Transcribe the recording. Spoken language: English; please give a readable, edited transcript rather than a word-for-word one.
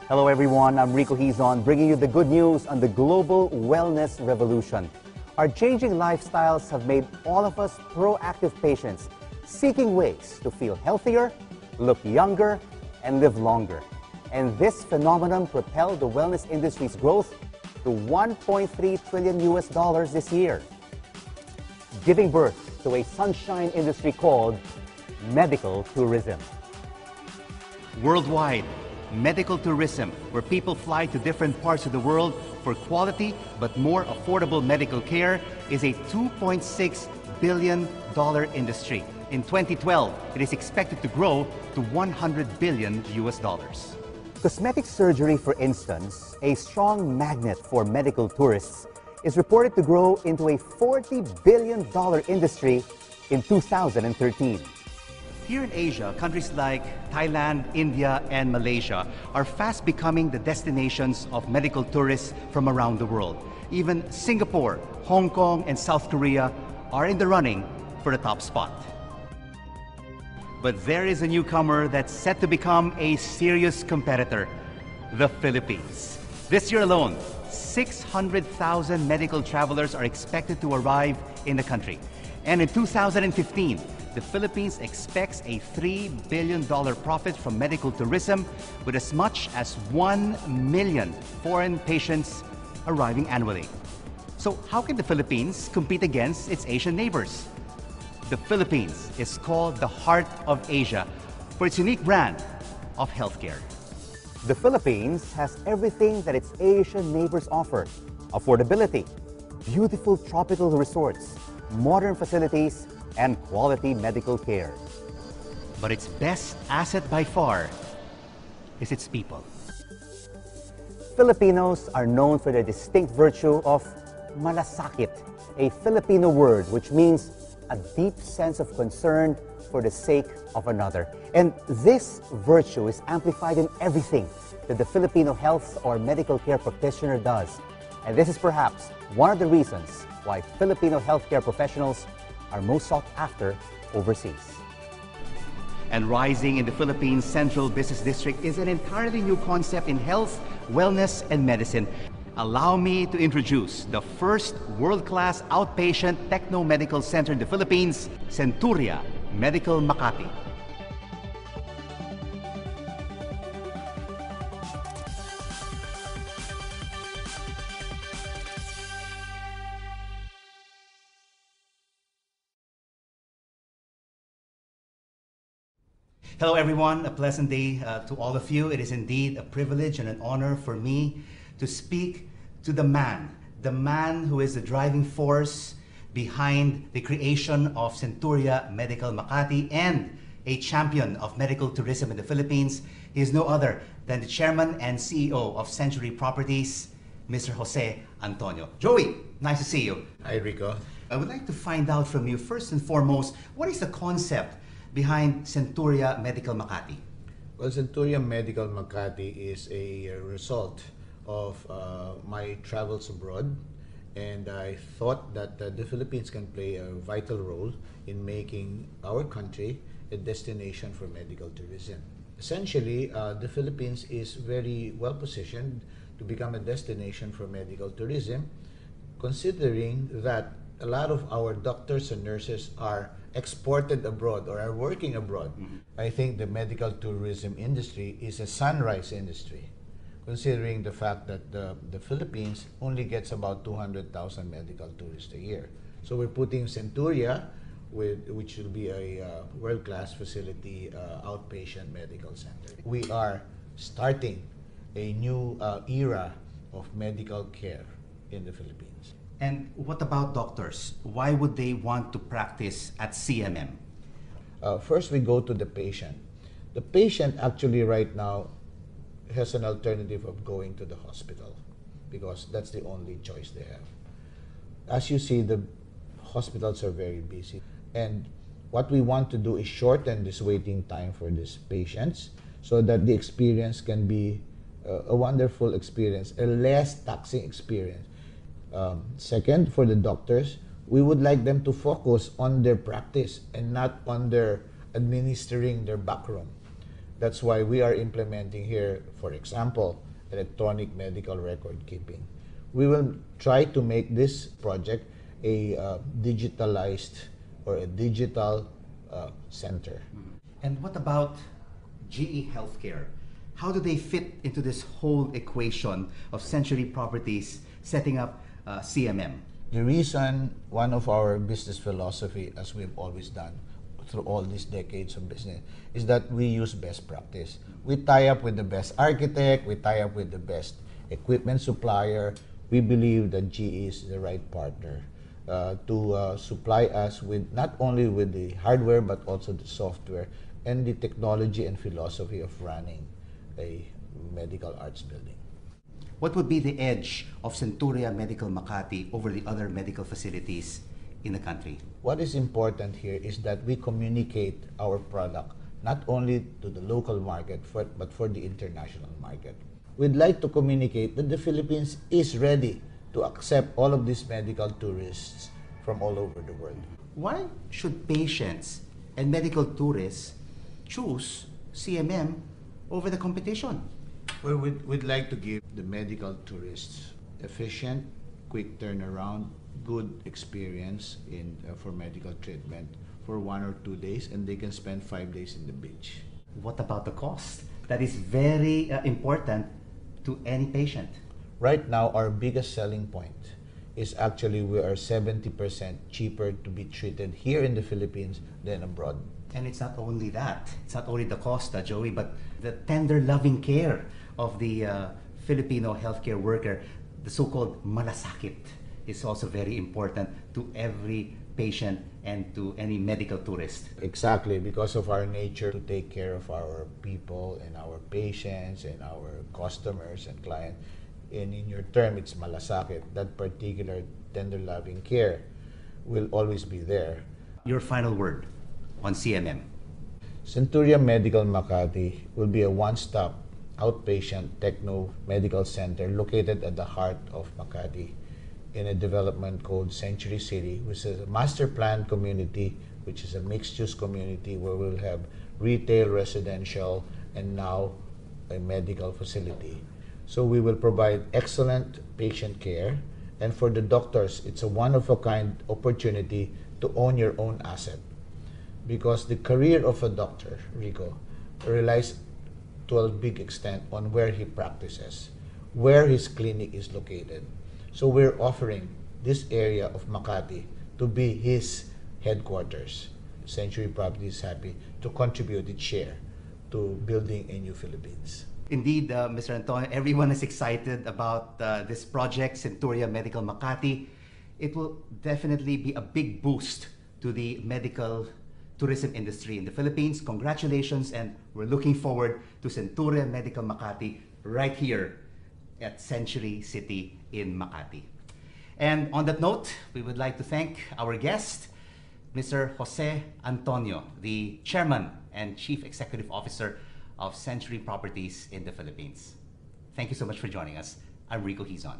Hello everyone, I'm Rico Hizon, bringing you the good news on the global wellness revolution. Our changing lifestyles have made all of us proactive patients, seeking ways to feel healthier, look younger, and live longer. And this phenomenon propelled the wellness industry's growth to $1.3 trillion this year, giving birth to a sunshine industry called medical tourism. Worldwide, medical tourism, where people fly to different parts of the world for quality but more affordable medical care, is a $2.6 billion industry. In 2012, it is expected to grow to $100 billion. Cosmetic surgery, for instance, a strong magnet for medical tourists, is reported to grow into a $40 billion industry in 2013. Here in Asia, countries like Thailand, India, and Malaysia are fast becoming the destinations of medical tourists from around the world. Even Singapore, Hong Kong, and South Korea are in the running for the top spot. But there is a newcomer that's set to become a serious competitor, the Philippines. This year alone, 600,000 medical travelers are expected to arrive in the country. And in 2015, the Philippines expects a $3 billion profit from medical tourism, with as much as 1 million foreign patients arriving annually. So how can the Philippines compete against its Asian neighbors? The Philippines is called the heart of Asia for its unique brand of healthcare. The Philippines has everything that its Asian neighbors offer: affordability, beautiful tropical resorts, modern facilities, and quality medical care. But its best asset by far is its people. Filipinos are known for their distinct virtue of malasakit, a Filipino word which means a deep sense of concern for the sake of another. And this virtue is amplified in everything that the Filipino health or medical care practitioner does. And this is perhaps one of the reasons why Filipino healthcare professionals are most sought after overseas. And rising in the Philippines Central Business District is an entirely new concept in health, wellness, and medicine. Allow me to introduce the first world-class outpatient techno-medical center in the Philippines, CENTURIA Medical Makati. Hello everyone, a pleasant day to all of you. It is indeed a privilege and an honor for me to speak to the man who is the driving force behind the creation of CENTURIA Medical Makati and a champion of medical tourism in the Philippines. He is no other than the chairman and CEO of Century Properties, Mr. Jose Antonio. Joey, nice to see you. Hi, Rico. I would like to find out from you, first and foremost, what is the concept behind CENTURIA Medical Makati? Well, CENTURIA Medical Makati is a result of my travels abroad, and I thought that the Philippines can play a vital role in making our country a destination for medical tourism. Essentially, the Philippines is very well positioned to become a destination for medical tourism, considering that a lot of our doctors and nurses are exported abroad or are working abroad. I think the medical tourism industry is a sunrise industry, considering the fact that the Philippines only gets about 200,000 medical tourists a year. So we're putting CENTURIA, which will be a world-class facility outpatient medical center. We are starting a new era of medical care in the Philippines. And what about doctors? Why would they want to practice at CMM? First, we go to the patient. The patient actually right now has an alternative of going to the hospital because that's the only choice they have. As you see, the hospitals are very busy. And what we want to do is shorten this waiting time for these patients so that the experience can be a wonderful experience, a less taxing experience. Second, for the doctors, we would like them to focus on their practice and not on their administering their backroom. That's why we are implementing here, for example, electronic medical record keeping. We will try to make this project a digitalized or a digital center. And what about GE Healthcare? How do they fit into this whole equation of Century Properties setting up CMM? The reason, one of our business philosophy, as we've always done through all these decades of business, is that we use best practice. We tie up with the best architect, we tie up with the best equipment supplier. We believe that GE is the right partner to supply us with not only with the hardware but also the software and the technology and philosophy of running a medical arts building. What would be the edge of Centuria Medical Makati over the other medical facilities in the country? What is important here is that we communicate our product not only to the local market but for the international market. We'd like to communicate that the Philippines is ready to accept all of these medical tourists from all over the world. Why should patients and medical tourists choose CMM over the competition? Well, we'd like to give the medical tourists efficient, quick turnaround, good experience for medical treatment for 1 or 2 days, and they can spend 5 days in the beach. What about the cost? That is very important to any patient. Right now, our biggest selling point is actually we are 70% cheaper to be treated here in the Philippines than abroad. And it's not only that. It's not only the cost, Joey, but the tender, loving care of the Filipino healthcare worker. The so-called malasakit is also very important to every patient and to any medical tourist. Exactly, because of our nature to take care of our people and our patients and our customers and clients. And in your term, it's malasakit. That particular tender, loving care will always be there. Your final word on CMM. Centuria Medical Makati will be a one-stop outpatient techno medical center located at the heart of Makati in a development called Century City, which is a master plan community, which is a mixed-use community where we'll have retail, residential, and now a medical facility. So we will provide excellent patient care, and for the doctors, it's a one-of-a-kind opportunity to own your own asset. Because the career of a doctor, Rico, relies to a big extent on where he practices, where his clinic is located. So we're offering this area of Makati to be his headquarters. Century Properties is happy to contribute its share to building a new Philippines. Indeed, Mr. Antonio, everyone is excited about this project, Centuria Medical Makati. It will definitely be a big boost to the medical tourism industry in the Philippines. Congratulations, and we're looking forward to Centuria Medical Makati right here at Century City in Makati. And on that note, we would like to thank our guest, Mr. Jose Antonio, the Chairman and Chief Executive Officer of Century Properties in the Philippines. Thank you so much for joining us. I'm Rico Hizon.